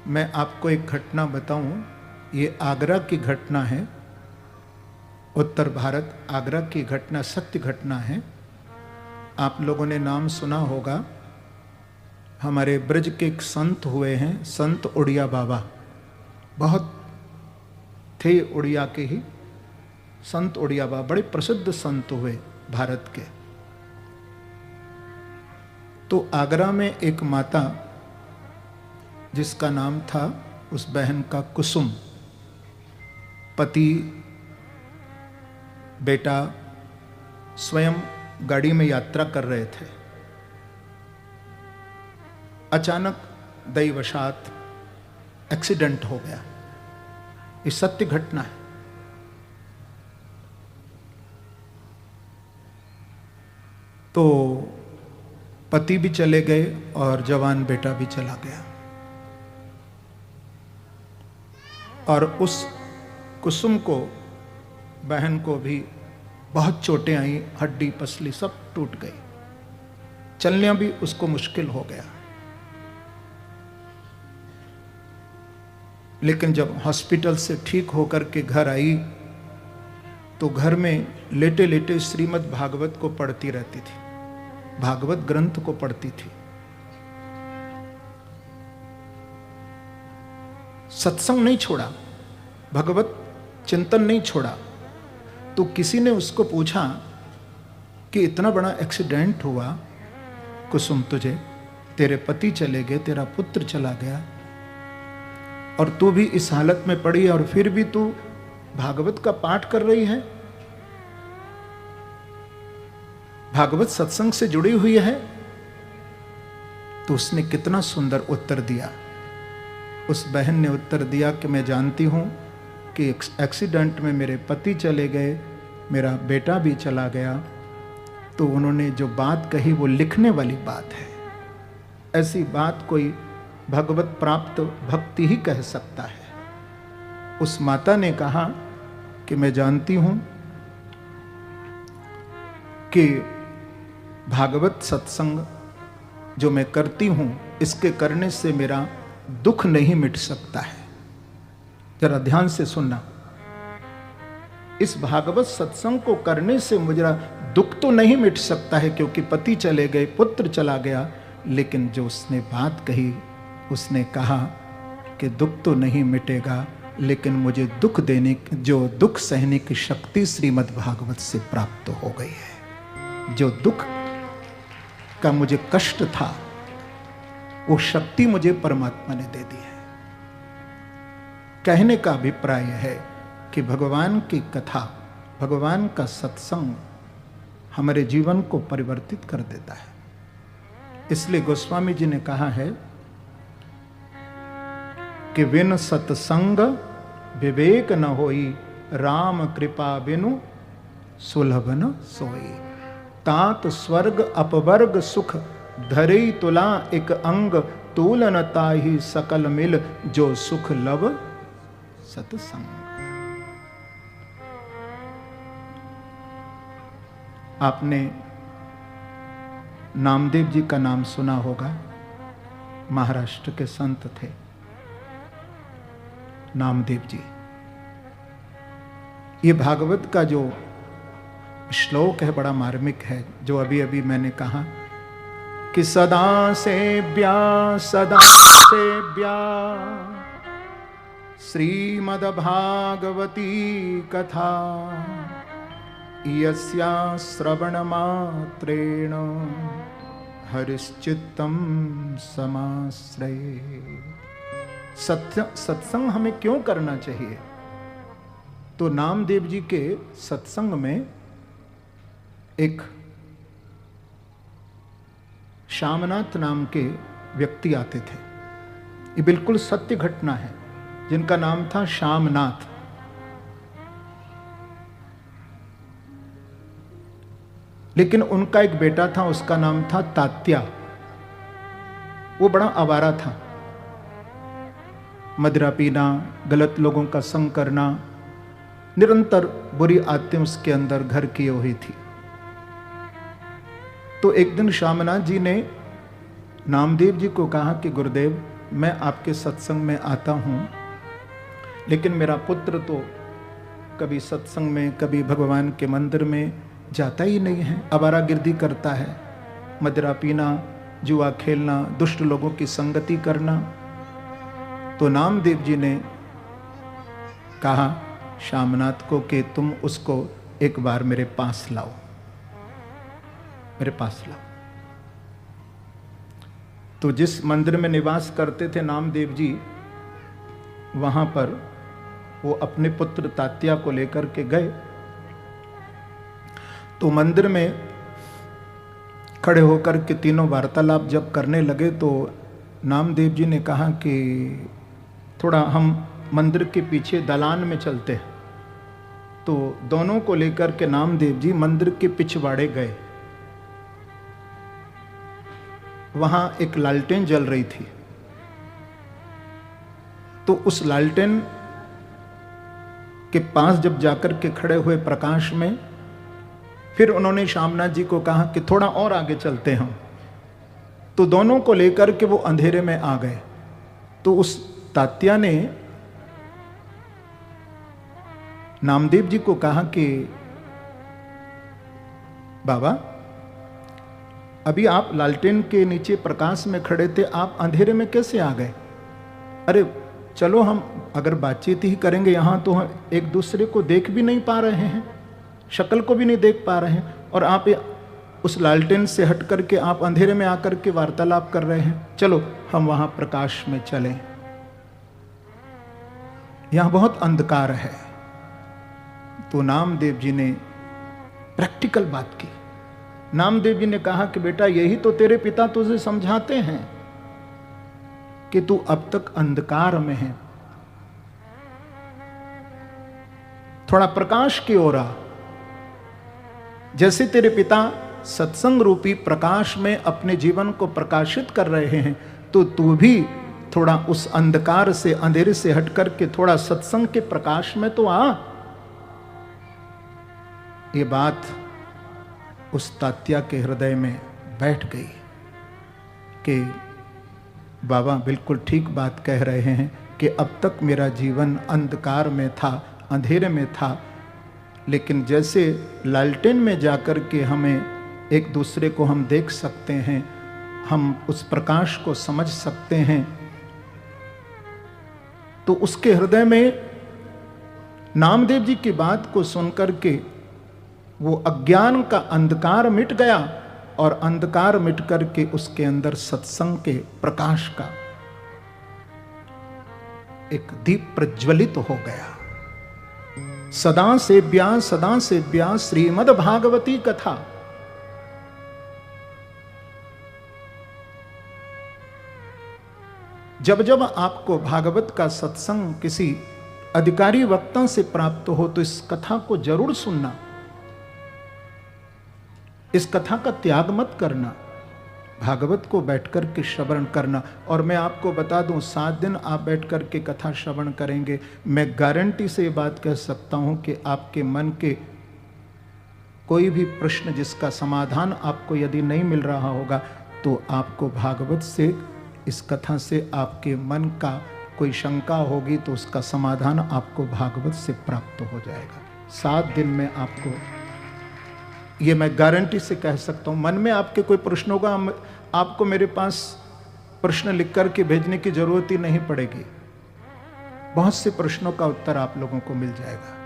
मैं आपको एक घटना बताऊं। ये आगरा की घटना है, उत्तर भारत, आगरा की घटना, सत्य घटना है। आप लोगों ने नाम सुना होगा, हमारे ब्रज के एक संत हुए हैं, संत उड़िया बाबा। बहुत थे उड़िया के ही संत उड़िया बाबा, बड़े प्रसिद्ध संत हुए भारत के। तो आगरा में एक माता जिसका नाम था, उस बहन का कुसुम, पति बेटा स्वयं गाड़ी में यात्रा कर रहे थे। अचानक दैवशात एक्सीडेंट हो गया। ये सत्य घटना है। तो पति भी चले गए और जवान बेटा भी चला गया। और उस कुसुम को, बहन को भी बहुत चोटें आई, हड्डी पसली सब टूट गई, चलना भी उसको मुश्किल हो गया। लेकिन जब हॉस्पिटल से ठीक होकर के घर आई तो घर में लेटे लेटे श्रीमद् भागवत को पढ़ती रहती थी, भागवत ग्रंथ को पढ़ती थी। सत्संग नहीं छोड़ा, भगवत चिंतन नहीं छोड़ा। तो किसी ने उसको पूछा कि इतना बड़ा एक्सीडेंट हुआ कुसुम, तुझे, तेरे पति चले गए, तेरा पुत्र चला गया और तू भी इस हालत में पड़ी, और फिर भी तू भागवत का पाठ कर रही है, भागवत सत्संग से जुड़ी हुई है। तो उसने कितना सुंदर उत्तर दिया। उस बहन ने उत्तर दिया कि मैं जानती हूं कि एक्सीडेंट में मेरे पति चले गए, मेरा बेटा भी चला गया। तो उन्होंने जो बात कही वो लिखने वाली बात है। ऐसी बात कोई भगवत प्राप्त भक्ति ही कह सकता है। उस माता ने कहा कि मैं जानती हूं कि भागवत सत्संग जो मैं करती हूं, इसके करने से मेरा दुख नहीं मिट सकता है। जरा ध्यान से सुनना, इस भागवत सत्संग को करने से मुझे दुख तो नहीं मिट सकता है, क्योंकि पति चले गए, पुत्र चला गया। लेकिन जो उसने बात कही, उसने कहा कि दुख तो नहीं मिटेगा, लेकिन मुझे दुख देने, जो दुख सहने की शक्ति श्रीमद् भागवत से प्राप्त हो गई है। जो दुख का मुझे कष्ट था, वो शक्ति मुझे परमात्मा ने दे दी है। कहने का अभिप्राय है कि भगवान की कथा, भगवान का सत्संग हमारे जीवन को परिवर्तित कर देता है। इसलिए गोस्वामी जी ने कहा है कि बिन सत्संग विवेक न होई, राम कृपा बिनु सुलभ न सोई। तात स्वर्ग अपवर्ग सुख, धरई तुला एक अंग, तूलन ताहि सकल मिल, जो सुख लव सत्संग। आपने नामदेव जी का नाम सुना होगा, महाराष्ट्र के संत थे नामदेव जी। ये भागवत का जो श्लोक है बड़ा मार्मिक है, जो अभी अभी मैंने कहा कि सदा सेव्या श्रीमद्भागवती कथा, यस्या श्रवण मात्रेण हरिश्चित्तम समाश्रये। सत्संग हमें क्यों करना चाहिए? तो नामदेव जी के सत्संग में एक श्यामनाथ नाम के व्यक्ति आते थे। ये बिल्कुल सत्य घटना है, जिनका नाम था श्यामनाथ। लेकिन उनका एक बेटा था, उसका नाम था तात्या। वो बड़ा आवारा था, मदिरा पीना, गलत लोगों का संग करना, निरंतर बुरी आदतें उसके अंदर घर किए हुई थी। तो एक दिन श्यामनाथ जी ने नामदेव जी को कहा कि गुरुदेव, मैं आपके सत्संग में आता हूँ, लेकिन मेरा पुत्र तो कभी सत्संग में, कभी भगवान के मंदिर में जाता ही नहीं है, आवारागिर्दी करता है, मदिरा पीना, जुआ खेलना, दुष्ट लोगों की संगति करना। तो नामदेव जी ने कहा श्यामनाथ को कि तुम उसको एक बार मेरे पास लाओ, मेरे पास लाओ। तो जिस मंदिर में निवास करते थे नामदेव जी, वहां पर वो अपने पुत्र तात्या को लेकर के गए। तो मंदिर में खड़े होकर के तीनों वार्तालाप जब करने लगे तो नामदेव जी ने कहा कि थोड़ा हम मंदिर के पीछे दलान में चलते हैं। तो दोनों को लेकर के नामदेव जी मंदिर के पिछवाड़े गए। वहां एक लालटेन जल रही थी। तो उस लालटेन के पास जब जाकर के खड़े हुए प्रकाश में, फिर उन्होंने श्यामनाथ जी को कहा कि थोड़ा और आगे चलते हैं। तो दोनों को लेकर के वो अंधेरे में आ गए। तो उस तात्या ने नामदेव जी को कहा कि बाबा, अभी आप लालटेन के नीचे प्रकाश में खड़े थे, आप अंधेरे में कैसे आ गए? अरे चलो, हम अगर बातचीत ही करेंगे यहां तो हम एक दूसरे को देख भी नहीं पा रहे हैं, शक्ल को भी नहीं देख पा रहे हैं, और आप उस लालटेन से हट करके आप अंधेरे में आकर के वार्तालाप कर रहे हैं। चलो हम वहां प्रकाश में चलें, यहां बहुत अंधकार है। तो नामदेव जी ने प्रैक्टिकल बात की। नामदेव जी ने कहा कि बेटा, यही तो तेरे पिता तुझे समझाते हैं कि तू अब तक अंधकार में है, थोड़ा प्रकाश की ओर आ। जैसे तेरे पिता सत्संग रूपी प्रकाश में अपने जीवन को प्रकाशित कर रहे हैं, तो तू भी थोड़ा उस अंधकार से, अंधेरे से हट करके थोड़ा सत्संग के प्रकाश में तो आ। ये बात उस तात्या के हृदय में बैठ गई कि बाबा बिल्कुल ठीक बात कह रहे हैं कि अब तक मेरा जीवन अंधकार में था, अंधेरे में था, लेकिन जैसे लालटेन में जाकर के हमें एक दूसरे को हम देख सकते हैं, हम उस प्रकाश को समझ सकते हैं, तो उसके हृदय में नामदेव जी की बात को सुनकर के वो अज्ञान का अंधकार मिट गया, और अंधकार मिट करके उसके अंदर सत्संग के प्रकाश का एक दीप प्रज्वलित हो गया। सदा सेव्या श्रीमद् भागवती कथा। जब जब आपको भागवत का सत्संग किसी अधिकारी वक्ता से प्राप्त हो तो इस कथा को जरूर सुनना, इस कथा का त्याग मत करना, भागवत को बैठकर के श्रवण करना। और मैं आपको बता दूं, 7 दिन आप बैठकर के कथा श्रवण करेंगे, मैं गारंटी से ये बात कह सकता हूं कि आपके मन के कोई भी प्रश्न जिसका समाधान आपको यदि नहीं मिल रहा होगा, तो आपको भागवत से, इस कथा से आपके मन का कोई शंका होगी तो उसका समाधान आपको भागवत से प्राप्त हो जाएगा। 7 दिन में आपको, ये मैं गारंटी से कह सकता हूँ। मन में आपके कोई प्रश्न होगा, आपको मेरे पास प्रश्न लिख कर के भेजने की जरूरत ही नहीं पड़ेगी, बहुत से प्रश्नों का उत्तर आप लोगों को मिल जाएगा।